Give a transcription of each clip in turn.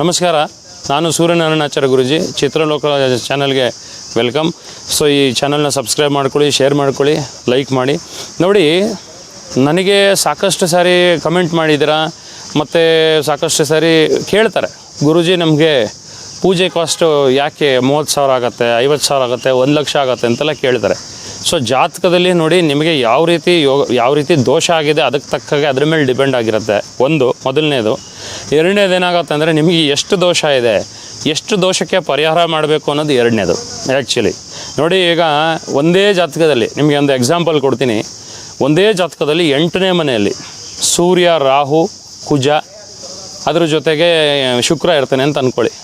ನಮಸ್ಕಾರ, ನಾನು ಸೂರ್ಯನಾರಾಯಣಾಚಾರ್ಯ ಗುರೂಜಿ. ಚಿತ್ರಲೋಕ ಚಾನಲ್ಗೆ ವೆಲ್ಕಮ್. ಸೊ ಈ ಚಾನಲ್ನ ಸಬ್ಸ್ಕ್ರೈಬ್ ಮಾಡ್ಕೊಳ್ಳಿ, ಶೇರ್ ಮಾಡ್ಕೊಳ್ಳಿ, ಲೈಕ್ ಮಾಡಿ. ನೋಡಿ, ನನಗೆ ಸಾಕಷ್ಟು ಸಾರಿ ಕಮೆಂಟ್ ಮಾಡಿದ್ದೀರಾ ಮತ್ತು ಸಾಕಷ್ಟು ಸಾರಿ ಕೇಳ್ತಾರೆ, ಗುರೂಜಿ ನಮಗೆ ಪೂಜೆ ಕಾಸ್ಟು ಯಾಕೆ 30,000 ಆಗುತ್ತೆ, 50,000 ಆಗುತ್ತೆ, 1,00,000 ಆಗುತ್ತೆ ಅಂತೆಲ್ಲ ಕೇಳ್ತಾರೆ. ಸೊ ಜಾತಕದಲ್ಲಿ ನೋಡಿ, ನಿಮಗೆ ಯಾವ ರೀತಿ ದೋಷ ಆಗಿದೆ ಅದಕ್ಕೆ ತಕ್ಕಾಗೆ ಅದ್ರ ಮೇಲೆ ಡಿಪೆಂಡ್ ಆಗಿರುತ್ತೆ. ಮೊದಲನೇದು. ಎರಡನೇದೇನಾಗುತ್ತೆ ಅಂದರೆ, ನಿಮಗೆ ಎಷ್ಟು ದೋಷ ಇದೆ, ಎಷ್ಟು ದೋಷಕ್ಕೆ ಪರಿಹಾರ ಮಾಡಬೇಕು ಅನ್ನೋದು ಎರಡನೇದು. ಆ್ಯಕ್ಚುಲಿ ನೋಡಿ, ಈಗ ಒಂದೇ ಜಾತಕದಲ್ಲಿ ನಿಮಗೆ ಒಂದು ಎಕ್ಸಾಂಪಲ್ ಕೊಡ್ತೀನಿ. ಒಂದೇ ಜಾತಕದಲ್ಲಿ 8ನೇ ಮನೆಯಲ್ಲಿ ಸೂರ್ಯ, ರಾಹು, ಕುಜ, ಅದ್ರ ಜೊತೆಗೆ ಶುಕ್ರ ಇರ್ತಾನೆ ಅಂತ ಅಂದ್ಕೊಳ್ಳಿ.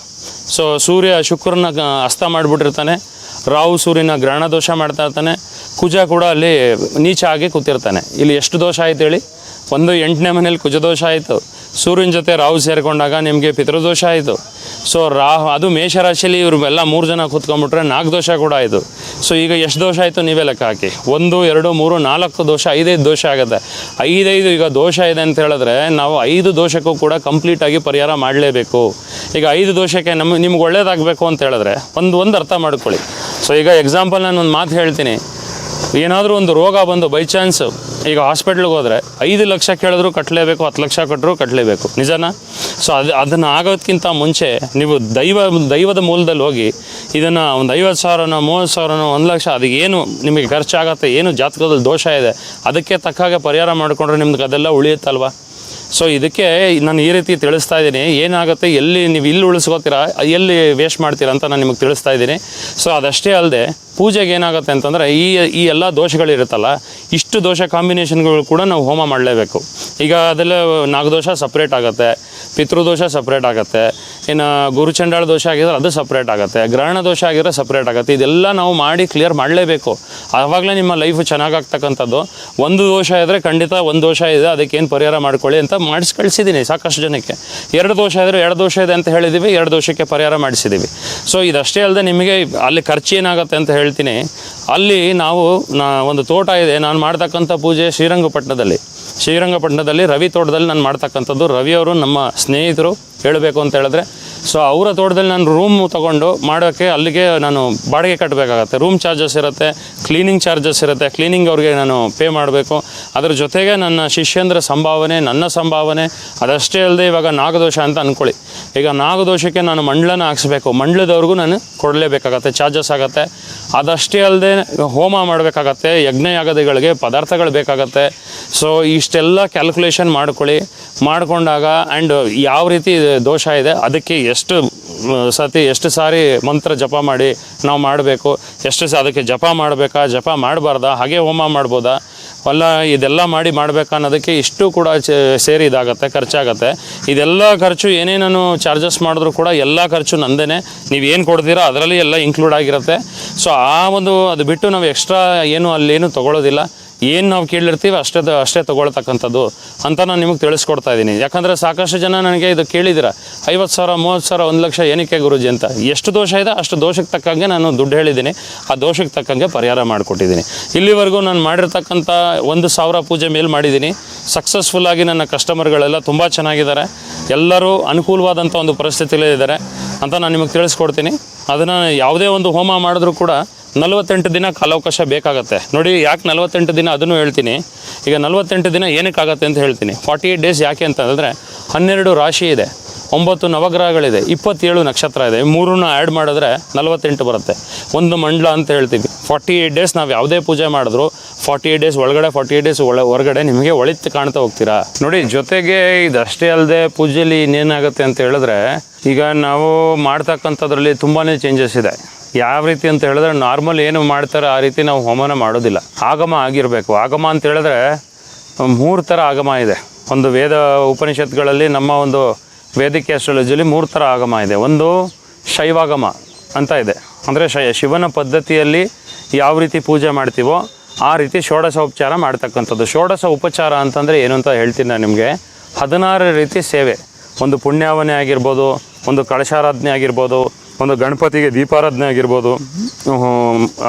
ಸೊ ಸೂರ್ಯ ಶುಕ್ರನ ಅಸ್ತ ಮಾಡಿಬಿಟ್ಟಿರ್ತಾನೆ, ರಾಹು ಸೂರ್ಯನ ಗ್ರಹಣ ದೋಷ ಮಾಡ್ತಾ ಇರ್ತಾನೆ, ಕುಜ ಕೂಡ ಅಲ್ಲಿ ನೀಚ ಆಗಿ ಕೂತಿರ್ತಾನೆ. ಇಲ್ಲಿ ಎಷ್ಟು ದೋಷ ಆಯ್ತು ಹೇಳಿ? 8ನೇ ಮನೇಲಿ ಕುಜ ದೋಷ ಆಯಿತು, ಸೂರ್ಯನ ಜೊತೆ ರಾಹು ಸೇರಿಕೊಂಡಾಗ ನಿಮಗೆ ಪಿತೃದೋಷ ಆಯಿತು. ಸೊ ರಾಹು ಅದು ಮೇಷರಾಶಿಯಲ್ಲಿ ಇವ್ರಿಗೆಲ್ಲ 3 ಜನ ಕೂತ್ಕೊಂಡ್ಬಿಟ್ರೆ 4 ದೋಷ ಕೂಡ ಆಯಿತು. ಸೊ ಈಗ ಎಷ್ಟು ದೋಷ ಆಯಿತು ನೀವೇ ಲೆಕ್ಕ ಹಾಕಿ. 1, 2, 3, 4 ದೋಷ, 5 ದೋಷ ಆಗುತ್ತೆ. 5 ಈಗ ದೋಷ ಇದೆ ಅಂತ ಹೇಳಿದ್ರೆ ನಾವು 5 ದೋಷಕ್ಕೂ ಕೂಡ ಕಂಪ್ಲೀಟಾಗಿ ಪರಿಹಾರ ಮಾಡಲೇಬೇಕು. ಈಗ 5 ದೋಷಕ್ಕೆ ನಿಮ್ಗೆ ಒಳ್ಳೇದಾಗಬೇಕು ಅಂತ ಹೇಳಿದ್ರೆ ಒಂದು ಅರ್ಥ ಮಾಡ್ಕೊಳ್ಳಿ. ಸೊ ಈಗ ಎಕ್ಸಾಂಪಲ್ ನಾನು ಒಂದು ಮಾತು ಹೇಳ್ತೀನಿ. ಏನಾದರೂ ಒಂದು ರೋಗ ಬಂದು ಬೈ ಚಾನ್ಸ್ ಈಗ ಹಾಸ್ಪಿಟ್ಲಿಗೆ ಹೋದರೆ 5 ಲಕ್ಷ ಕೇಳಿದ್ರು ಕಟ್ಟಲೇಬೇಕು, 10 ಲಕ್ಷ ಕೊಟ್ಟರು ಕಟ್ಟಲೇಬೇಕು, ನಿಜನಾ? ಸೊ ಅದನ್ನು ಆಗೋದಕ್ಕಿಂತ ಮುಂಚೆ ನೀವು ದೈವದ ಮೂಲದಲ್ಲಿ ಹೋಗಿ ಇದನ್ನು ಒಂದು 50,000ನೋ 30,000ನೋ 1,00,000 ಅದಕ್ಕೆ ಏನು ನಿಮಗೆ ಖರ್ಚಾಗತ್ತೆ, ಏನು ಜಾತಕದಲ್ಲಿ ದೋಷ ಇದೆ ಅದಕ್ಕೆ ತಕ್ಕಾಗೆ ಪರಿಹಾರ ಮಾಡಿಕೊಂಡ್ರೆ ನಿಮ್ಗೆ ಅದೆಲ್ಲ ಉಳಿಯುತ್ತಲ್ವ. ಸೊ ಇದಕ್ಕೆ ನಾನು ಈ ರೀತಿ ತಿಳಿಸ್ತಾ ಇದ್ದೀನಿ. ಏನಾಗುತ್ತೆ, ನೀವು ಇಲ್ಲಿ ಉಳಿಸ್ಕೋತೀರಾ, ಎಲ್ಲಿ ವೇಸ್ಟ್ ಮಾಡ್ತೀರಾ ಅಂತ ನಾನು ನಿಮಗೆ ತಿಳಿಸ್ತಾ ಇದ್ದೀನಿ. ಸೊ ಅದಷ್ಟೇ ಅಲ್ಲದೆ ಪೂಜೆಗೆ ಏನಾಗುತ್ತೆ ಅಂತಂದರೆ ಈ ಎಲ್ಲ ದೋಷಗಳಿರುತ್ತಲ್ಲ, ಇಷ್ಟು ದೋಷ ಕಾಂಬಿನೇಷನ್ಗಳು ಕೂಡ ನಾವು ಹೋಮ ಮಾಡಲೇಬೇಕು. ಈಗ ಅದೆಲ್ಲ ನಾಗದೋಷ ಸಪ್ರೇಟ್ ಆಗುತ್ತೆ, ಪಿತೃದೋಷ ಸಪ್ರೇಟ್ ಆಗುತ್ತೆ, ಇನ್ನು ಗುರುಚಂಡಾಳ ದೋಷ ಆಗಿದ್ರೆ ಅದು ಸಪ್ರೇಟ್ ಆಗುತ್ತೆ, ಗ್ರಹಣ ದೋಷ ಆಗಿದ್ರೆ ಸಪ್ರೇಟ್ ಆಗುತ್ತೆ. ಇದೆಲ್ಲ ನಾವು ಮಾಡಿ ಕ್ಲಿಯರ್ ಮಾಡಲೇಬೇಕು. ಆವಾಗಲೇ ನಿಮ್ಮ ಲೈಫು ಚೆನ್ನಾಗಾಗ್ತಕ್ಕಂಥದ್ದು. ಒಂದು ದೋಷ ಇದ್ದರೆ ಖಂಡಿತ ಒಂದು ದೋಷ ಇದೆ, ಅದಕ್ಕೇನು ಪರಿಹಾರ ಮಾಡ್ಕೊಳ್ಳಿ ಅಂತ ಮಾಡಿಸಿ ಕಳಿಸಿದ್ದೀನಿ ಸಾಕಷ್ಟು ಜನಕ್ಕೆ. 2 ದೋಷ ಇದ್ದರೆ 2 ದೋಷ ಇದೆ ಅಂತ ಹೇಳಿದ್ದೀವಿ, 2 ದೋಷಕ್ಕೆ ಪರಿಹಾರ ಮಾಡಿಸಿದ್ದೀವಿ. ಸೊ ಇದಷ್ಟೇ ಅಲ್ಲದೆ ನಿಮಗೆ ಅಲ್ಲಿ ಖರ್ಚು ಏನಾಗುತ್ತೆ ಅಂತ ಹೇಳ್ತೀನಿ. ಅಲ್ಲಿ ಒಂದು ತೋಟ ಇದೆ, ನಾನು ಮಾಡ್ತಕ್ಕಂಥ ಪೂಜೆ ಶ್ರೀರಂಗಪಟ್ಟಣದಲ್ಲಿ ರವಿ ತೋಟದಲ್ಲಿ ನಾನು ಮಾಡ್ತಕ್ಕಂಥದ್ದು. ರವಿಯವರು ನಮ್ಮ ಸ್ನೇಹಿತರು ಹೇಳಬೇಕು ಅಂತ ಹೇಳಿದ್ರೆ. ಸೊ ಅವರ ತೋಟದಲ್ಲಿ ನಾನು ರೂಮ್ ತೊಗೊಂಡು ಮಾಡೋಕ್ಕೆ ಅಲ್ಲಿಗೆ ನಾನು ಬಾಡಿಗೆ ಕಟ್ಟಬೇಕಾಗತ್ತೆ. ರೂಮ್ ಚಾರ್ಜಸ್ ಇರುತ್ತೆ, ಕ್ಲೀನಿಂಗ್ ಚಾರ್ಜಸ್ ಇರುತ್ತೆ, ಕ್ಲೀನಿಂಗ್ ಅವ್ರಿಗೆ ನಾನು ಪೇ ಮಾಡಬೇಕು. ಅದ್ರ ಜೊತೆಗೆ ನನ್ನ ಶಿಷ್ಯಂದ್ರ ಸಂಭಾವನೆ, ನನ್ನ ಸಂಭಾವನೆ, ಅದಷ್ಟೇ ಅಲ್ಲದೆ ಇವಾಗ ನಾಗದೋಷ ಅಂತ ಅಂದ್ಕೊಳ್ಳಿ. ಈಗ ನಾಗದೋಷಕ್ಕೆ ನಾನು ಮಂಡಲನ ಹಾಕ್ಸ್ಬೇಕು, ಮಂಡಲದವ್ರಿಗೂ ನಾನು ಕೊಡಲೇಬೇಕಾಗತ್ತೆ, ಚಾರ್ಜಸ್ ಆಗುತ್ತೆ. ಅದಷ್ಟೇ ಅಲ್ಲದೆ ಹೋಮ ಮಾಡಬೇಕಾಗತ್ತೆ, ಯಜ್ಞಯಾಗದಿಗಳಿಗೆ ಪದಾರ್ಥಗಳು ಬೇಕಾಗತ್ತೆ. ಸೊ ಇಷ್ಟೆಲ್ಲ ಕ್ಯಾಲ್ಕುಲೇಷನ್ ಮಾಡ್ಕೊಳ್ಳಿ. ಮಾಡಿಕೊಂಡಾಗ ಆ್ಯಂಡ್ ಯಾವ ರೀತಿ ದೋಷ ಇದೆ ಅದಕ್ಕೆ ಎಷ್ಟು ಸಾರಿ ಮಂತ್ರ ಜಪ ಮಾಡಿ ನಾವು ಮಾಡಬೇಕು, ಅದಕ್ಕೆ ಜಪ ಮಾಡಬೇಕಾ, ಜಪ ಮಾಡಬಾರ್ದಾ, ಹಾಗೆ ಹೋಮ ಮಾಡ್ಬೋದಾ, ಇದೆಲ್ಲ ಮಾಡಬೇಕಾ ಅನ್ನೋದಕ್ಕೆ ಇಷ್ಟು ಕೂಡ ಸೇರಿ ಇದಾಗುತ್ತೆ, ಖರ್ಚಾಗತ್ತೆ. ಇದೆಲ್ಲ ಖರ್ಚು ಏನೇ ನಾನು ಚಾರ್ಜಸ್ ಮಾಡಿದ್ರು ಕೂಡ ಎಲ್ಲ ಖರ್ಚು ನಂದೇ. ನೀವೇನು ಕೊಡ್ತೀರಾ ಅದರಲ್ಲಿ ಎಲ್ಲ ಇನ್ಕ್ಲೂಡ್ ಆಗಿರುತ್ತೆ. ಸೊ ಅದು ಬಿಟ್ಟು ನಾವು ಎಕ್ಸ್ಟ್ರಾ ಅಲ್ಲೇನು ತೊಗೊಳ್ಳೋದಿಲ್ಲ. ಏನು ನಾವು ಕೇಳಿರ್ತೀವಿ ಅಷ್ಟೇ ತೊಗೊಳ್ತಕ್ಕಂಥದ್ದು ಅಂತ ನಾನು ನಿಮಗೆ ತಿಳಿಸ್ಕೊಡ್ತಾ ಇದ್ದೀನಿ. ಯಾಕಂದರೆ ಸಾಕಷ್ಟು ಜನ ನನಗೆ ಇದು ಕೇಳಿದ್ದೀರ, 50,000, 30,000, 1,00,000 ಏನಕ್ಕೆ ಗುರೂಜಿ ಅಂತ. ಎಷ್ಟು ದೋಷ ಇದೆ ಅಷ್ಟು ದೋಷಕ್ಕೆ ತಕ್ಕಂಗೆ ನಾನು ದುಡ್ಡು ಹೇಳಿದ್ದೀನಿ, ಆ ದೋಷಕ್ಕೆ ತಕ್ಕಂಗೆ ಪರಿಹಾರ ಮಾಡಿಕೊಟ್ಟಿದ್ದೀನಿ. ಇಲ್ಲಿವರೆಗೂ ನಾನು ಮಾಡಿರ್ತಕ್ಕಂಥ 1,000 ಪೂಜೆ ಮೇಲೆ ಮಾಡಿದ್ದೀನಿ. ಸಕ್ಸಸ್ಫುಲ್ಲಾಗಿ ನನ್ನ ಕಸ್ಟಮರ್ಗಳೆಲ್ಲ ತುಂಬ ಚೆನ್ನಾಗಿದ್ದಾರೆ, ಎಲ್ಲರೂ ಅನುಕೂಲವಾದಂಥ ಒಂದು ಪರಿಸ್ಥಿತಿಲೇ ಇದ್ದಾರೆ ಅಂತ ನಾನು ನಿಮಗೆ ತಿಳಿಸ್ಕೊಡ್ತೀನಿ. ಅದನ್ನು ಯಾವುದೇ ಒಂದು ಹೋಮ ಮಾಡಿದ್ರೂ ಕೂಡ 48 ದಿನ ಕಾಲಾವಕಾಶ ಬೇಕಾಗತ್ತೆ. ನೋಡಿ, ಯಾಕೆ 48 ದಿನ ಅದನ್ನು ಹೇಳ್ತೀನಿ. ಈಗ 48 ದಿನ ಏನಕ್ಕಾಗತ್ತೆ ಅಂತ ಹೇಳ್ತೀನಿ. 48 ಡೇಸ್ ಯಾಕೆ ಅಂತ ಹೇಳಿದ್ರೆ 12 ರಾಶಿ ಇದೆ, 9 ನವಗ್ರಹಗಳಿದೆ, 27 ನಕ್ಷತ್ರ ಇದೆ. 3 ಆ್ಯಡ್ ಮಾಡಿದ್ರೆ 48 ಬರುತ್ತೆ. ಒಂದು ಮಂಡಲ ಅಂತ ಹೇಳ್ತೀವಿ. 48 ಡೇಸ್ ನಾವು ಯಾವುದೇ ಪೂಜೆ ಮಾಡಿದ್ರು 48 ಡೇಸ್ ಒಳಗಡೆ, 48 ಡೇಸ್ ಹೊರಗಡೆ ನಿಮಗೆ ಒಳಿತು ಕಾಣ್ತಾ ಹೋಗ್ತೀರಾ. ನೋಡಿ, ಜೊತೆಗೆ ಇದಷ್ಟೇ ಅಲ್ಲದೆ ಪೂಜೆಯಲ್ಲಿ ಇನ್ನೇನಾಗುತ್ತೆ ಅಂತ ಹೇಳಿದ್ರೆ, ಈಗ ನಾವು ಮಾಡ್ತಕ್ಕಂಥದ್ರಲ್ಲಿ ತುಂಬಾ ಚೇಂಜಸ್ ಇದೆ. ಯಾವ ರೀತಿ ಅಂತ ಹೇಳಿದ್ರೆ, ನಾರ್ಮಲ್ ಏನು ಮಾಡ್ತಾರೆ ಆ ರೀತಿ ನಾವು ಹೋಮನ ಮಾಡೋದಿಲ್ಲ. ಆಗಮ ಆಗಿರಬೇಕು. ಆಗಮ ಅಂತ ಹೇಳಿದ್ರೆ 3 ಥರ ಆಗಮ ಇದೆ. ಒಂದು ವೇದ ಉಪನಿಷತ್ಗಳಲ್ಲಿ, ನಮ್ಮ ಒಂದು ವೇದಿಕೆ ಆಸ್ಟ್ರಾಲಜಿಯಲ್ಲಿ 3 ಥರ ಆಗಮ ಇದೆ. ಒಂದು ಶೈವಾಗಮ ಅಂತ ಇದೆ, ಅಂದರೆ ಶಿವನ ಪದ್ಧತಿಯಲ್ಲಿ ಯಾವ ರೀತಿ ಪೂಜೆ ಮಾಡ್ತೀವೋ ಆ ರೀತಿ ಷೋಡಶ ಉಪಚಾರ ಮಾಡ್ತಕ್ಕಂಥದ್ದು. ಷೋಡಶ ಉಪಚಾರ ಅಂತಂದರೆ ಏನು ಅಂತ ಹೇಳ್ತೀನಿ ನಾನು ನಿಮಗೆ. 16 ರೀತಿ ಸೇವೆ. ಒಂದು ಪುಣ್ಯಾವನೆ ಆಗಿರ್ಬೋದು, ಒಂದು ಕಳಶಾರಾಧನೆ ಆಗಿರ್ಬೋದು, ಒಂದು ಗಣಪತಿಗೆ ದೀಪಾರಾಧನೆ ಆಗಿರ್ಬೋದು,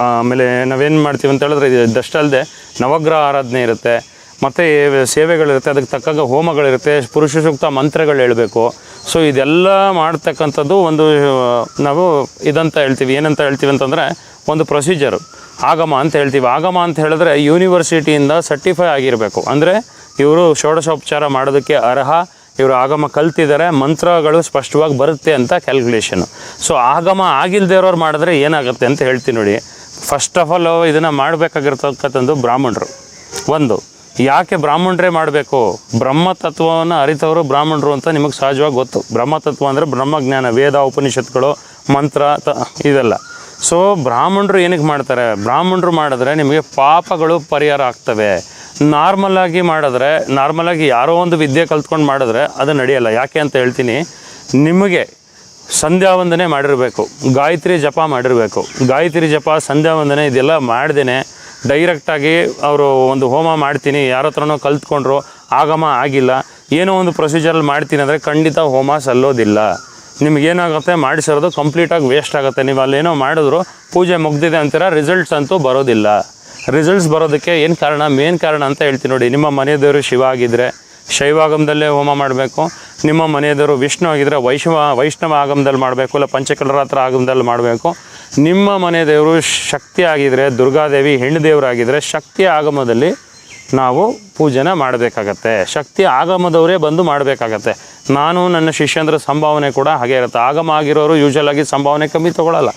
ಆಮೇಲೆ ನಾವೇನು ಮಾಡ್ತೀವಿ ಅಂತ ಹೇಳಿದ್ರೆ ಇದಷ್ಟೇ ಅಲ್ಲದೆ ನವಗ್ರಹ ಆರಾಧನೆ ಇರುತ್ತೆ. ಮತ್ತು ಸೇವೆಗಳಿರುತ್ತೆ, ಅದಕ್ಕೆ ತಕ್ಕಾಗ ಹೋಮಗಳಿರುತ್ತೆ, ಪುರುಷ ಸೂಕ್ತ ಮಂತ್ರಗಳು ಹೇಳಬೇಕು. ಸೊ ಇದೆಲ್ಲ ಮಾಡ್ತಕ್ಕಂಥದ್ದು ಒಂದು ನಾವು ಇದಂತ ಹೇಳ್ತೀವಿ. ಏನಂತ ಹೇಳ್ತೀವಿ ಅಂತಂದರೆ ಒಂದು ಪ್ರೊಸೀಜರು, ಆಗಮ ಅಂತ ಹೇಳ್ತೀವಿ. ಆಗಮ ಅಂತ ಹೇಳಿದ್ರೆ ಯೂನಿವರ್ಸಿಟಿಯಿಂದ ಸರ್ಟಿಫೈ ಆಗಿರಬೇಕು. ಅಂದರೆ ಇವರು ಷೋಡಶೋಪಚಾರ ಮಾಡೋದಕ್ಕೆ ಅರ್ಹ, ಇವರು ಆಗಮ ಕಲ್ತಿದ್ದಾರೆ, ಮಂತ್ರಗಳು ಸ್ಪಷ್ಟವಾಗಿ ಬರುತ್ತೆ ಅಂತ ಕ್ಯಾಲ್ಕುಲೇಷನು. ಸೊ ಆಗಮ ಆಗಿಲ್ಲದೆ ಇರೋರು ಮಾಡಿದ್ರೆ ಏನಾಗುತ್ತೆ ಅಂತ ಹೇಳ್ತೀನಿ ನೋಡಿ. ಫಸ್ಟ್ ಆಫ್ ಆಲ್ ಇದನ್ನು ಮಾಡಬೇಕಾಗಿರ್ತಕ್ಕಂಥದ್ದು ಬ್ರಾಹ್ಮಣರು. ಒಂದು, ಯಾಕೆ ಬ್ರಾಹ್ಮಣರೇ ಮಾಡಬೇಕು? ಬ್ರಹ್ಮತತ್ವವನ್ನು ಅರಿತವರು ಬ್ರಾಹ್ಮಣರು ಅಂತ ನಿಮಗೆ ಸಹಜವಾಗಿ ಗೊತ್ತು. ಬ್ರಹ್ಮತತ್ವ ಅಂದರೆ ಬ್ರಹ್ಮಜ್ಞಾನ, ವೇದ ಉಪನಿಷತ್ಗಳು, ಮಂತ್ರ ಇದೆಲ್ಲ. ಸೊ ಬ್ರಾಹ್ಮಣರು ಏನಕ್ಕೆ ಮಾಡ್ತಾರೆ? ಬ್ರಾಹ್ಮಣರು ಮಾಡಿದ್ರೆ ನಿಮಗೆ ಪಾಪಗಳು ಪರಿಹಾರ ಆಗ್ತವೆ. ನಾರ್ಮಲಾಗಿ ಮಾಡಿದ್ರೆ, ನಾರ್ಮಲಾಗಿ ಯಾರೋ ಒಂದು ವಿದ್ಯೆ ಕಲ್ತ್ಕೊಂಡು ಮಾಡಿದ್ರೆ ಅದು ನಡೆಯಲ್ಲ. ಯಾಕೆ ಅಂತ ಹೇಳ್ತೀನಿ. ನಿಮಗೆ ಸಂಧ್ಯಾ ವಂದನೆ ಮಾಡಿರಬೇಕು, ಗಾಯತ್ರಿ ಜಪ ಮಾಡಿರಬೇಕು. ಗಾಯತ್ರಿ ಜಪ, ಸಂಧ್ಯಾ ವಂದನೆ ಇದೆಲ್ಲ ಮಾಡ್ದೇ ಡೈರೆಕ್ಟಾಗಿ ಅವರು ಒಂದು ಹೋಮ ಮಾಡ್ತೀನಿ, ಯಾರ ಹತ್ರನೋ ಕಲ್ತ್ಕೊಂಡ್ರು, ಆಗಮ ಆಗಿಲ್ಲ, ಏನೋ ಒಂದು ಪ್ರೊಸೀಜರಲ್ಲಿ ಮಾಡ್ತೀನಿ ಅಂದರೆ ಖಂಡಿತ ಹೋಮ ಸಲ್ಲೋದಿಲ್ಲ. ನಿಮಗೇನಾಗುತ್ತೆ, ಮಾಡಿಸಿರೋದು ಕಂಪ್ಲೀಟಾಗಿ ವೇಸ್ಟ್ ಆಗುತ್ತೆ. ನೀವು ಅಲ್ಲೇನೋ ಮಾಡಿದ್ರು ಪೂಜೆ ಮುಗ್ದಿದೆ ಅಂತೀರ, ರಿಸಲ್ಟ್ಸ್ ಅಂತೂ ಬರೋದಿಲ್ಲ. ರಿಸಲ್ಟ್ಸ್ ಬರೋದಕ್ಕೆ ಏನು ಕಾರಣ? ಮೇನ್ ಕಾರಣ ಅಂತ ಹೇಳ್ತೀನಿ ನೋಡಿ. ನಿಮ್ಮ ಮನೆ ದೇವರು ಶಿವ ಆಗಿದ್ದರೆ ಶೈವಾಗಮದಲ್ಲೇ ಹೋಮ ಮಾಡಬೇಕು. ನಿಮ್ಮ ಮನೆ ದೇವರು ವಿಷ್ಣು ಆಗಿದ್ದರೆ ವೈಷ್ಣವ ಆಗಮದಲ್ಲಿ ಮಾಡಬೇಕು, ಇಲ್ಲ ಪಂಚಕಲರಾತ್ರ ಆಗಮದಲ್ಲಿ ಮಾಡಬೇಕು. ನಿಮ್ಮ ಮನೆ ದೇವರು ಶಕ್ತಿ ಆಗಿದ್ದರೆ, ದುರ್ಗಾದೇವಿ ಹೆಣ್ಣು ದೇವರಾಗಿದ್ದರೆ ಶಕ್ತಿಯ ಆಗಮದಲ್ಲಿ ನಾವು ಪೂಜೆನ ಮಾಡಬೇಕಾಗತ್ತೆ. ಶಕ್ತಿ ಆಗಮದವರೇ ಬಂದು ಮಾಡಬೇಕಾಗತ್ತೆ. ನಾನು ನನ್ನ ಶಿಷ್ಯಂದ್ರ ಸಂಭಾವನೆ ಕೂಡ ಹಾಗೆ ಇರುತ್ತೆ. ಆಗಮ ಆಗಿರೋರು ಯೂಶಲ್ ಆಗಿ ಸಂಭಾವನೆ ಕಮ್ಮಿ ತೊಗೊಳ್ಳಲ್ಲ,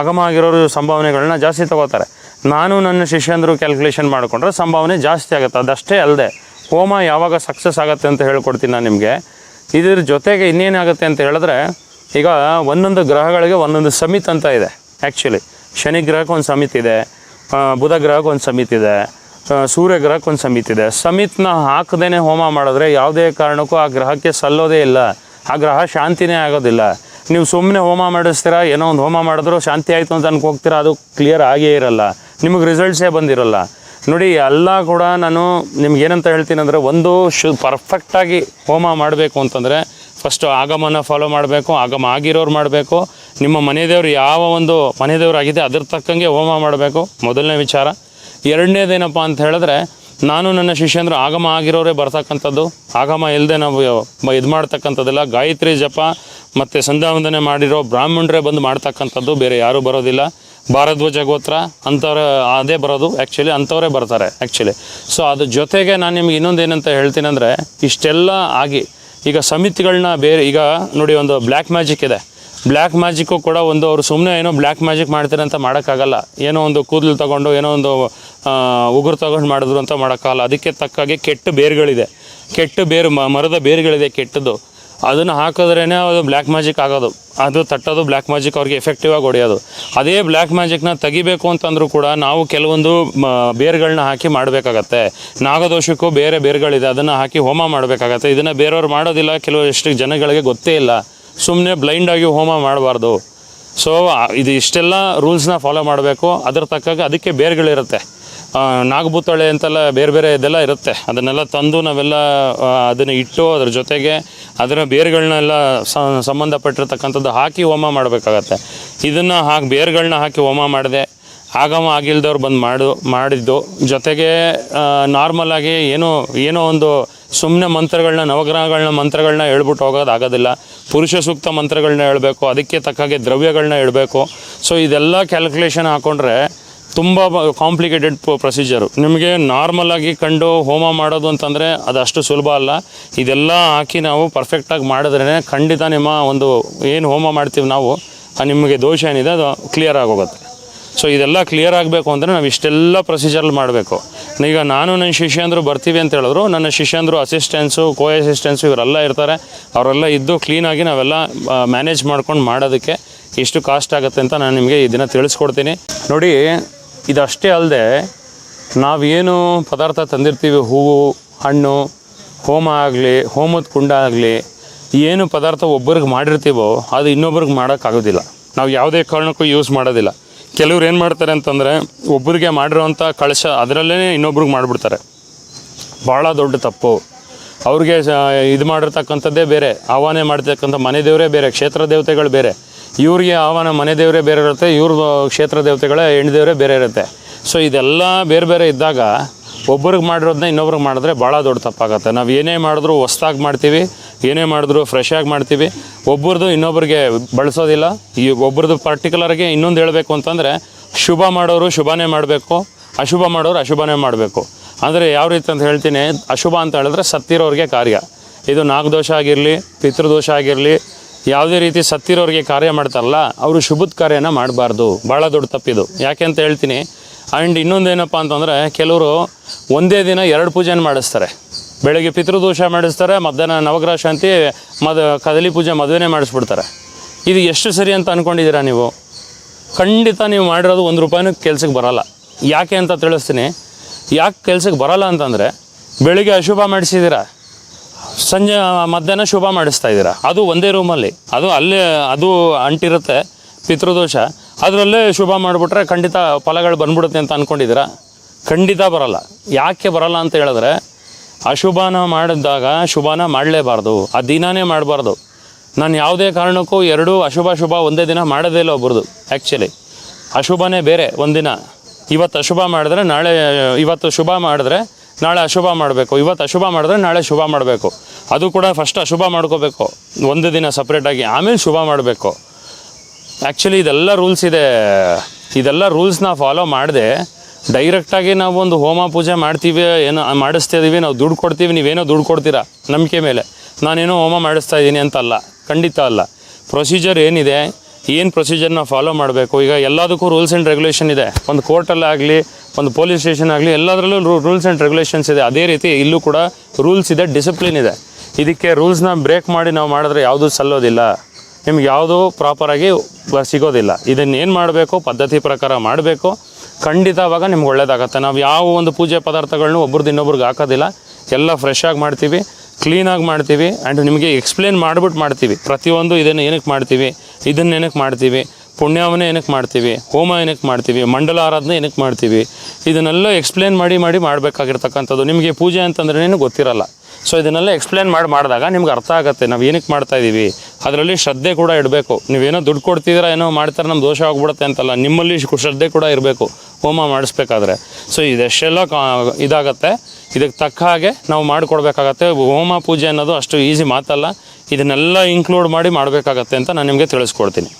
ಆಗಮ ಆಗಿರೋರು ಸಂಭಾವನೆಗಳನ್ನ ಜಾಸ್ತಿ ತೊಗೋತಾರೆ. ನಾನು ನನ್ನ ಶಿಷ್ಯಂದರು ಕ್ಯಾಲ್ಕುಲೇಷನ್ ಮಾಡಿಕೊಂಡ್ರೆ ಸಂಭಾವನೆ ಜಾಸ್ತಿ ಆಗುತ್ತೆ. ಅದಷ್ಟೇ ಅಲ್ಲದೆ ಹೋಮ ಯಾವಾಗ ಸಕ್ಸಸ್ ಆಗುತ್ತೆ ಅಂತ ಹೇಳ್ಕೊಡ್ತೀನಿ ನಾನು ನಿಮಗೆ. ಇದ್ರ ಜೊತೆಗೆ ಇನ್ನೇನಾಗುತ್ತೆ ಅಂತ ಹೇಳಿದ್ರೆ, ಈಗ ಒಂದೊಂದು ಗ್ರಹಗಳಿಗೆ ಒಂದೊಂದು ಸಮಿತ್ ಅಂತ ಇದೆ. ಆ್ಯಕ್ಚುಲಿ ಶನಿ ಗ್ರಹಕ್ಕೆ ಒಂದು ಸಮಿತಿ ಇದೆ, ಬುಧ ಗ್ರಹಕ್ಕೆ ಒಂದು ಸಮಿತಿ ಇದೆ, ಸೂರ್ಯ ಗ್ರಹಕ್ಕೆ ಒಂದು ಸಮಿತಿ ಇದೆ. ಸಮಿತ್ನ ಹಾಕದೇ ಹೋಮ ಮಾಡಿದ್ರೆ ಯಾವುದೇ ಕಾರಣಕ್ಕೂ ಆ ಗ್ರಹಕ್ಕೆ ಸಲ್ಲೋದೇ ಇಲ್ಲ, ಆ ಗ್ರಹ ಶಾಂತಿನೇ ಆಗೋದಿಲ್ಲ. ನೀವು ಸುಮ್ಮನೆ ಹೋಮ ಮಾಡಿಸ್ತೀರಾ, ಏನೋ ಒಂದು ಹೋಮ ಮಾಡಿದ್ರು ಶಾಂತಿ ಆಯಿತು ಅಂತ ಅನ್ಕೋಗ್ತೀರಾ, ಅದು ಕ್ಲಿಯರ್ ಆಗೇ ಇರಲ್ಲ, ನಿಮಗೆ ರಿಸಲ್ಟ್ಸೇ ಬಂದಿರಲ್ಲ. ನೋಡಿ, ಎಲ್ಲ ಕೂಡ ನಾನು ನಿಮ್ಗೆ ಏನಂತ ಹೇಳ್ತೀನಿ ಅಂದರೆ, ಒಂದು ಪರ್ಫೆಕ್ಟಾಗಿ ಹೋಮ ಮಾಡಬೇಕು ಅಂತಂದರೆ ಫಸ್ಟು ಆಗಮನ ಫಾಲೋ ಮಾಡಬೇಕು, ಆಗಮ ಆಗಿರೋರು ಮಾಡಬೇಕು. ನಿಮ್ಮ ಮನೆದೇವ್ರು ಯಾವ ಒಂದು ಮನೆದೇವ್ರಾಗಿದೆ ಅದ್ರ ತಕ್ಕಂಗೆ ಹೋಮ ಮಾಡಬೇಕು, ಮೊದಲನೇ ವಿಚಾರ. ಎರಡನೇದೇನಪ್ಪ ಅಂತ ಹೇಳಿದ್ರೆ, ನಾನು ನನ್ನ ಶಿಷ್ಯಂದರು ಆಗಮ ಆಗಿರೋರೇ ಬರ್ತಕ್ಕಂಥದ್ದು, ಆಗಮ ಇಲ್ಲದೆ ನಾವು ಇದು ಮಾಡ್ತಕ್ಕಂಥದ್ದೆಲ್ಲ. ಗಾಯತ್ರಿ ಜಪ ಮತ್ತು ಸಂಧ್ಯಾವಂದನೆ ಮಾಡಿರೋ ಬ್ರಾಹ್ಮಣರೇ ಬಂದು ಮಾಡ್ತಕ್ಕಂಥದ್ದು, ಬೇರೆ ಯಾರೂ ಬರೋದಿಲ್ಲ. ಭಾರದ್ವಾಜ ಗೋತ್ರ ಅಂಥವ್ರು ಅದೇ ಬರೋದು, ಆ್ಯಕ್ಚುಲಿ ಅಂಥವರೇ ಬರ್ತಾರೆ ಆ್ಯಕ್ಚುಲಿ. ಸೊ ಅದ್ರ ಜೊತೆಗೆ ನಾನು ನಿಮ್ಗೆ ಇನ್ನೊಂದು ಏನಂತ ಹೇಳ್ತೀನಿ ಅಂದರೆ, ಇಷ್ಟೆಲ್ಲ ಆಗಿ ಈಗ ಸಮಿತಿಗಳನ್ನ ಬೇರೆ, ಈಗ ನೋಡಿ ಒಂದು ಬ್ಲ್ಯಾಕ್ ಮ್ಯಾಜಿಕ್ ಇದೆ. ಬ್ಲ್ಯಾಕ್ ಮ್ಯಾಜಿಕ್ಕು ಕೂಡ ಒಂದು, ಅವರು ಸುಮ್ಮನೆ ಏನೋ ಬ್ಲ್ಯಾಕ್ ಮ್ಯಾಜಿಕ್ ಮಾಡ್ತಾರೆ ಅಂತ ಮಾಡೋಕ್ಕಾಗಲ್ಲ. ಏನೋ ಒಂದು ಕೂದಲು ತೊಗೊಂಡು ಏನೋ ಒಂದು ಉಗುರು ತೊಗೊಂಡು ಮಾಡಿದ್ರು ಅಂತ ಮಾಡೋಕ್ಕಾಗಲ್ಲ. ಅದಕ್ಕೆ ತಕ್ಕಾಗೆ ಕೆಟ್ಟ ಬೇರುಗಳಿದೆ, ಕೆಟ್ಟ ಬೇರು, ಮರದ ಬೇರುಗಳಿದೆ ಕೆಟ್ಟದ್ದು. ಅದನ್ನು ಹಾಕಿದ್ರೇ ಅದು ಬ್ಲ್ಯಾಕ್ ಮ್ಯಾಜಿಕ್ ಆಗೋದು, ಅದು ತಟ್ಟೋದು ಬ್ಲ್ಯಾಕ್ ಮ್ಯಾಜಿಕ್ ಅವ್ರಿಗೆ ಎಫೆಕ್ಟಿವ್ ಆಗಿ ಹೊಡೆಯೋದು. ಅದೇ ಬ್ಲ್ಯಾಕ್ ಮ್ಯಾಜಿಕ್ನ ತೆಗಿಬೇಕು ಅಂತಂದರೂ ಕೂಡ ನಾವು ಕೆಲವೊಂದು ಬೇರುಗಳನ್ನ ಹಾಕಿ ಮಾಡಬೇಕಾಗತ್ತೆ. ನಾಗದೋಷಕ್ಕೂ ಬೇರೆ ಬೇರುಗಳಿದೆ, ಅದನ್ನು ಹಾಕಿ ಹೋಮ ಮಾಡಬೇಕಾಗತ್ತೆ. ಇದನ್ನು ಬೇರೆಯವ್ರು ಮಾಡೋದಿಲ್ಲ, ಕೆಲವಷ್ಟು ಜನಗಳಿಗೆ ಗೊತ್ತೇ ಇಲ್ಲ. ಸುಮ್ಮನೆ ಬ್ಲೈಂಡಾಗಿ ಹೋಮ ಮಾಡಬಾರ್ದು. ಸೊ ಇದು ಇಷ್ಟೆಲ್ಲ ರೂಲ್ಸ್ನ ಫಾಲೋ ಮಾಡಬೇಕು. ಅದ್ರ ತಕ್ಕಾಗ ಅದಕ್ಕೆ ಬೇರುಗಳಿರುತ್ತೆ, ನಾಗಬುತ್ತಳೆ ಅಂತೆಲ್ಲ ಬೇರೆ ಬೇರೆ ಇದೆಲ್ಲ ಇರುತ್ತೆ. ಅದನ್ನೆಲ್ಲ ತಂದು ನಾವೆಲ್ಲ ಅದನ್ನು ಇಟ್ಟು ಅದ್ರ ಜೊತೆಗೆ ಅದರ ಬೇರುಗಳನ್ನೆಲ್ಲ ಸಂಬಂಧಪಟ್ಟಿರ್ತಕ್ಕಂಥದ್ದು ಹಾಕಿ ಹೋಮ ಮಾಡಬೇಕಾಗತ್ತೆ. ಇದನ್ನು ಬೇರುಗಳನ್ನ ಹಾಕಿ ಹೋಮ ಮಾಡಿದೆ, ಆಗಮ ಆಗಿಲ್ದವ್ರು ಬಂದು ಮಾಡಿದ್ದು. ಜೊತೆಗೆ ನಾರ್ಮಲಾಗಿ ಏನೋ ಒಂದು ಸುಮ್ಮನೆ ಮಂತ್ರಗಳನ್ನ, ನವಗ್ರಹಗಳನ್ನ ಮಂತ್ರಗಳನ್ನ ಹೇಳ್ಬಿಟ್ಟು ಹೋಗೋದಾಗೋದಿಲ್ಲ. ಪುರುಷ ಸೂಕ್ತ ಮಂತ್ರಗಳನ್ನ ಹೇಳಬೇಕು, ಅದಕ್ಕೆ ತಕ್ಕಾಗೆ ದ್ರವ್ಯಗಳನ್ನ ಹೇಳಬೇಕು. ಸೊ ಇದೆಲ್ಲ ಕ್ಯಾಲ್ಕುಲೇಷನ್ ಹಾಕ್ಕೊಂಡ್ರೆ ತುಂಬ ಕಾಂಪ್ಲಿಕೇಟೆಡ್ ಪ್ರೊಸೀಜರು. ನಿಮಗೆ ನಾರ್ಮಲಾಗಿ ಕಂಡು ಹೋಮ ಮಾಡೋದು ಅಂತಂದರೆ ಅದು ಅಷ್ಟು ಸುಲಭ ಅಲ್ಲ. ಇದೆಲ್ಲ ಹಾಕಿ ನಾವು ಪರ್ಫೆಕ್ಟಾಗಿ ಮಾಡಿದ್ರೇ ಖಂಡಿತ ನಿಮ್ಮ ಒಂದು ಏನು ಹೋಮ ಮಾಡ್ತೀವಿ ನಾವು, ನಿಮಗೆ ದೋಷ ಏನಿದೆ ಅದು ಕ್ಲಿಯರ್ ಆಗೋಗುತ್ತೆ. ಸೊ ಇದೆಲ್ಲ ಕ್ಲಿಯರ್ ಆಗಬೇಕು ಅಂದರೆ ನಾವು ಇಷ್ಟೆಲ್ಲ ಪ್ರೊಸೀಜರ್ಲ್ಲಿ ಮಾಡಬೇಕು. ಈಗ ನಾನು ನನ್ನ ಶಿಷ್ಯಂದರು ಬರ್ತೀವಿ ಅಂತ ಹೇಳಿದ್ರು, ನನ್ನ ಶಿಷ್ಯಂದರು ಅಸಿಸ್ಟೆನ್ಸು, ಕೋ ಅಸಿಸ್ಟೆನ್ಸು ಇವರೆಲ್ಲ ಇರ್ತಾರೆ. ಅವರೆಲ್ಲ ಇದ್ದು ಕ್ಲೀನಾಗಿ ನಾವೆಲ್ಲ ಮ್ಯಾನೇಜ್ ಮಾಡ್ಕೊಂಡು ಮಾಡೋದಕ್ಕೆ ಎಷ್ಟು ಕಾಸ್ಟ್ ಆಗುತ್ತೆ ಅಂತ ನಾನು ನಿಮಗೆ ಇದನ್ನು ತಿಳಿಸ್ಕೊಡ್ತೀನಿ. ನೋಡಿ, ಇದಷ್ಟೇ ಅಲ್ಲದೆ ನಾವೇನು ಪದಾರ್ಥ ತಂದಿರ್ತೀವಿ, ಹೂವು, ಹಣ್ಣು, ಹೋಮ ಆಗಲಿ, ಹೋಮದ ಕುಂಡ ಆಗಲಿ, ಏನು ಪದಾರ್ಥ ಒಬ್ಬರಿಗೆ ಮಾಡಿರ್ತೀವೋ ಅದು ಇನ್ನೊಬ್ರಿಗೆ ಮಾಡೋಕ್ಕಾಗೋದಿಲ್ಲ. ನಾವು ಯಾವುದೇ ಕಾರಣಕ್ಕೂ ಯೂಸ್ ಮಾಡೋದಿಲ್ಲ. ಕೆಲವ್ರು ಏನು ಮಾಡ್ತಾರೆ ಅಂತಂದರೆ, ಒಬ್ಬರಿಗೆ ಮಾಡಿರೋವಂಥ ಕಳಶ ಅದರಲ್ಲೇ ಇನ್ನೊಬ್ರಿಗೆ ಮಾಡಿಬಿಡ್ತಾರೆ. ಭಾಳ ದೊಡ್ಡ ತಪ್ಪು. ಅವ್ರಿಗೆ ಇದು ಮಾಡಿರ್ತಕ್ಕಂಥದ್ದೇ ಬೇರೆ, ಆಹ್ವಾನ ಮಾಡ್ತಕ್ಕಂಥ ಮನೆ ದೇವರೇ ಬೇರೆ, ಕ್ಷೇತ್ರ ದೇವತೆಗಳು ಬೇರೆ. ಇವ್ರಿಗೆ ಆಹ್ವಾನ ಮನೆ ದೇವರೇ ಬೇರೆ ಇರುತ್ತೆ, ಇವ್ರ ಕ್ಷೇತ್ರ ದೇವತೆಗಳ ಹೆಣ್ಣು ದೇವರೇ ಬೇರೆ ಇರುತ್ತೆ. ಸೊ ಇದೆಲ್ಲ ಬೇರೆ ಬೇರೆ ಇದ್ದಾಗ ಒಬ್ಬರಿಗೆ ಮಾಡಿರೋದನ್ನ ಇನ್ನೊಬ್ರಿಗೆ ಮಾಡಿದ್ರೆ ಭಾಳ ದೊಡ್ಡ ತಪ್ಪಾಗುತ್ತೆ. ನಾವು ಏನೇ ಮಾಡಿದ್ರು ಹೊಸ್ದಾಗಿ ಮಾಡ್ತೀವಿ, ಏನೇ ಮಾಡಿದ್ರು ಫ್ರೆಶ್ ಆಗಿ ಮಾಡ್ತೀವಿ. ಒಬ್ಬರದು ಇನ್ನೊಬ್ರಿಗೆ ಬಳಸೋದಿಲ್ಲ. ಈ ಒಬ್ಬರದು ಪರ್ಟಿಕ್ಯುಲರ್ಗೆ ಇನ್ನೊಂದು ಹೇಳಬೇಕು ಅಂತಂದರೆ, ಶುಭ ಮಾಡೋರು ಶುಭನೇ ಮಾಡಬೇಕು, ಅಶುಭ ಮಾಡೋರು ಅಶುಭನೇ ಮಾಡಬೇಕು. ಅಂದರೆ ಯಾವ ರೀತಿ ಅಂತ ಹೇಳ್ತೀನಿ, ಅಶುಭ ಅಂತ ಹೇಳಿದ್ರೆ ಸತ್ತಿರೋರಿಗೆ ಕಾರ್ಯ. ಇದು ನಾಗದೋಷ ಆಗಿರಲಿ, ಪಿತೃದೋಷ ಆಗಿರಲಿ, ಯಾವುದೇ ರೀತಿ ಸತ್ತಿರೋರಿಗೆ ಕಾರ್ಯ ಮಾಡ್ತಾರಲ್ಲ, ಅವರು ಶುಭದ ಕಾರ್ಯನ ಮಾಡಬಾರ್ದು. ಭಾಳ ದೊಡ್ಡ ತಪ್ಪಿದು. ಯಾಕೆ ಅಂತ ಹೇಳ್ತೀನಿ. ಆ್ಯಂಡ್ ಇನ್ನೊಂದೇನಪ್ಪ ಅಂತಂದರೆ, ಕೆಲವರು ಒಂದೇ ದಿನ 2 ಪೂಜೆನ ಮಾಡಿಸ್ತಾರೆ. ಬೆಳಗ್ಗೆ ಪಿತೃದೋಷ ಮಾಡಿಸ್ತಾರೆ, ಮಧ್ಯಾಹ್ನ ನವಗ್ರಹ ಶಾಂತಿ, ಕದಲಿ ಪೂಜೆ, ಮದುವೆನೇ ಮಾಡಿಸ್ಬಿಡ್ತಾರೆ. ಇದು ಎಷ್ಟು ಸರಿ ಅಂತ ಅಂದ್ಕೊಂಡಿದ್ದೀರಾ ನೀವು? ಖಂಡಿತ ನೀವು ಮಾಡಿರೋದು 1 ರೂಪಾಯಿನೂ ಕೆಲ್ಸಕ್ಕೆ ಬರೋಲ್ಲ. ಯಾಕೆ ಅಂತ ತಿಳಿಸ್ತೀನಿ. ಯಾಕೆ ಕೆಲ್ಸಕ್ಕೆ ಬರೋಲ್ಲ ಅಂತಂದರೆ, ಬೆಳಿಗ್ಗೆ ಅಶುಭ ಮಾಡಿಸಿದ್ದೀರಾ, ಸಂಜೆ ಮಧ್ಯಾಹ್ನ ಶುಭ ಮಾಡಿಸ್ತಾ ಇದ್ದೀರಾ. ಅದು ಒಂದೇ ರೂಮಲ್ಲಿ, ಅದು ಅಂಟಿರುತ್ತೆ ಪಿತೃದೋಷ. ಅದರಲ್ಲೇ ಶುಭ ಮಾಡಿಬಿಟ್ರೆ ಖಂಡಿತ ಫಲಗಳು ಬಂದ್ಬಿಡುತ್ತೆ ಅಂತ ಅಂದ್ಕೊಂಡಿದ್ದೀರಾ? ಖಂಡಿತ ಬರೋಲ್ಲ. ಯಾಕೆ ಬರೋಲ್ಲ ಅಂತ ಹೇಳಿದ್ರೆ, ಅಶುಭನ ಮಾಡಿದಾಗ ಶುಭನ ಮಾಡಲೇಬಾರ್ದು, ಆ ದಿನವೇ ಮಾಡಬಾರ್ದು. ನಾನು ಯಾವುದೇ ಕಾರಣಕ್ಕೂ 2 ಅಶುಭ ಒಂದೇ ದಿನ ಮಾಡೋದೇ ಇಲ್ಲ ಒಬ್ರದ್ದು. ಆ್ಯಕ್ಚುಲಿ ಅಶುಭನೇ ಬೇರೆ ಒಂದಿನ. ಇವತ್ತು ಅಶುಭ ಮಾಡಿದ್ರೆ ಇವತ್ತು ಶುಭ ಮಾಡಿದ್ರೆ ನಾಳೆ ಅಶುಭ ಮಾಡಬೇಕು, ಇವತ್ತು ಅಶುಭ ಮಾಡಿದ್ರೆ ನಾಳೆ ಶುಭ ಮಾಡಬೇಕು. ಅದು ಕೂಡ ಫಸ್ಟ್ ಅಶುಭ ಮಾಡ್ಕೋಬೇಕು ಒಂದು ದಿನ ಸಪ್ರೇಟಾಗಿ, ಆಮೇಲೆ ಶುಭ ಮಾಡಬೇಕು. ಆ್ಯಕ್ಚುಲಿ ಇದೆಲ್ಲ ರೂಲ್ಸ್ ಇದೆ. ಇದೆಲ್ಲ ರೂಲ್ಸ್ನ ಫಾಲೋ ಮಾಡದೆ ಡೈರೆಕ್ಟಾಗಿ ನಾವು ಒಂದು ಹೋಮ ಪೂಜೆ ಮಾಡ್ತೀವಿ, ಏನೋ ಮಾಡಿಸ್ತಾ ಇದ್ದೀವಿ, ನಾವು ದುಡ್ಡು ಕೊಡ್ತೀವಿ, ನೀವೇನೋ ದುಡ್ಡು ಕೊಡ್ತೀರಾ ನಂಬಿಕೆ ಮೇಲೆ, ನಾನೇನೋ ಹೋಮ ಮಾಡಿಸ್ತಾ ಇದ್ದೀನಿ ಅಂತಲ್ಲ, ಖಂಡಿತ ಅಲ್ಲ. ಪ್ರೊಸೀಜರ್ ಏನಿದೆ, ಏನು ಪ್ರೊಸೀಜರ್ನ ಫಾಲೋ ಮಾಡಬೇಕು. ಈಗ ಎಲ್ಲದಕ್ಕೂ ರೂಲ್ಸ್ ಆ್ಯಂಡ್ ರೆಗ್ಯುಲೇಷನ್ ಇದೆ. ಒಂದು ಕೋರ್ಟಲ್ಲಾಗಲಿ, ಒಂದು ಪೊಲೀಸ್ ಸ್ಟೇಷನ್ ಆಗಲಿ, ಎಲ್ಲದರಲ್ಲೂ ರೂಲ್ಸ್ ಆ್ಯಂಡ್ ರೆಗ್ಯುಲೇಷನ್ಸ್ ಇದೆ. ಅದೇ ರೀತಿ ಇಲ್ಲೂ ಕೂಡ ರೂಲ್ಸ್ ಇದೆ, ಡಿಸಿಪ್ಲಿನ್ ಇದೆ. ಇದಕ್ಕೆ ರೂಲ್ಸ್ನ ಬ್ರೇಕ್ ಮಾಡಿ ನಾವು ಮಾಡಿದ್ರೆ ಯಾವುದೂ ಸಲ್ಲೋದಿಲ್ಲ, ನಿಮ್ಗೆ ಯಾವುದೂ ಪ್ರಾಪರಾಗಿ ಸಿಗೋದಿಲ್ಲ. ಇದನ್ನೇನು ಮಾಡಬೇಕು, ಪದ್ಧತಿ ಪ್ರಕಾರ ಮಾಡಬೇಕು. ಖಂಡಿತವಾಗ ನಿಮ್ಗೆ ಒಳ್ಳೇದಾಗತ್ತೆ. ನಾವು ಯಾವ ಒಂದು ಪೂಜೆ ಪದಾರ್ಥಗಳನ್ನೂ ಒಬ್ರದ್ದು ಇನ್ನೊಬ್ರಿಗೆ ಹಾಕೋದಿಲ್ಲ. ಎಲ್ಲ ಫ್ರೆಶ್ ಆಗಿ ಮಾಡ್ತೀವಿ, ಕ್ಲೀನಾಗಿ ಮಾಡ್ತೀವಿ. ಆ್ಯಂಡ್ ನಿಮಗೆ ಎಕ್ಸ್ಪ್ಲೇನ್ ಮಾಡಿಬಿಟ್ಟು ಮಾಡ್ತೀವಿ. ಪ್ರತಿಯೊಂದು ಇದನ್ನು ಏನಕ್ಕೆ ಮಾಡ್ತೀವಿ, ಇದನ್ನು ಏನಕ್ಕೆ ಮಾಡ್ತೀವಿ, ಪುಣ್ಯವನ್ನೇ ಏನಕ್ಕೆ ಮಾಡ್ತೀವಿ, ಹೋಮ ಏನಕ್ಕೆ ಮಾಡ್ತೀವಿ, ಮಂಡಲ ಆರಾಧನೆ ಏನಕ್ಕೆ ಮಾಡ್ತೀವಿ, ಇದನ್ನೆಲ್ಲ ಎಕ್ಸ್ಪ್ಲೇನ್ ಮಾಡಿ ಮಾಡಬೇಕಾಗಿರ್ತಕ್ಕಂಥದ್ದು. ನಿಮಗೆ ಪೂಜೆ ಅಂತಂದ್ರೇನು ಗೊತ್ತಿರಲ್ಲ. ಸೊ ಇದನ್ನೆಲ್ಲ ಎಕ್ಸ್ಪ್ಲೇನ್ ಮಾಡಿದಾಗ ನಿಮ್ಗೆ ಅರ್ಥ ಆಗುತ್ತೆ ನಾವು ಏನಕ್ಕೆ ಮಾಡ್ತಾಯಿದ್ದೀವಿ. ಅದರಲ್ಲಿ ಶ್ರದ್ಧೆ ಕೂಡ ಇಡಬೇಕು. ನೀವೇನೋ ದುಡ್ಡು ಕೊಡ್ತಿದ್ದೀರಾ, ಏನೋ ಮಾಡ್ತಾರೆ, ನಮ್ಮ ದೋಷ ಆಗ್ಬಿಡುತ್ತೆ ಅಂತಲ್ಲ, ನಿಮ್ಮಲ್ಲಿ ಶ್ರದ್ಧೆ ಕೂಡ ಇರಬೇಕು ಹೋಮ ಮಾಡಿಸ್ಬೇಕಾದ್ರೆ. ಸೊ ಇದೆಷ್ಟೆಲ್ಲ ಇದಾಗತ್ತೆ. ಇದಕ್ಕೆ ತಕ್ಕ ಹಾಗೆ ನಾವು ಮಾಡಿಕೊಡ್ಬೇಕಾಗತ್ತೆ. ಹೋಮ ಪೂಜೆ ಅನ್ನೋದು ಅಷ್ಟು ಈಸಿ ಮಾತಲ್ಲ. ಇದನ್ನೆಲ್ಲ ಇನ್ಕ್ಲೂಡ್ ಮಾಡಿ ಮಾಡಬೇಕಾಗತ್ತೆ ಅಂತ ನಾನು ನಿಮಗೆ ತಿಳಿಸ್ಕೊಡ್ತೀನಿ.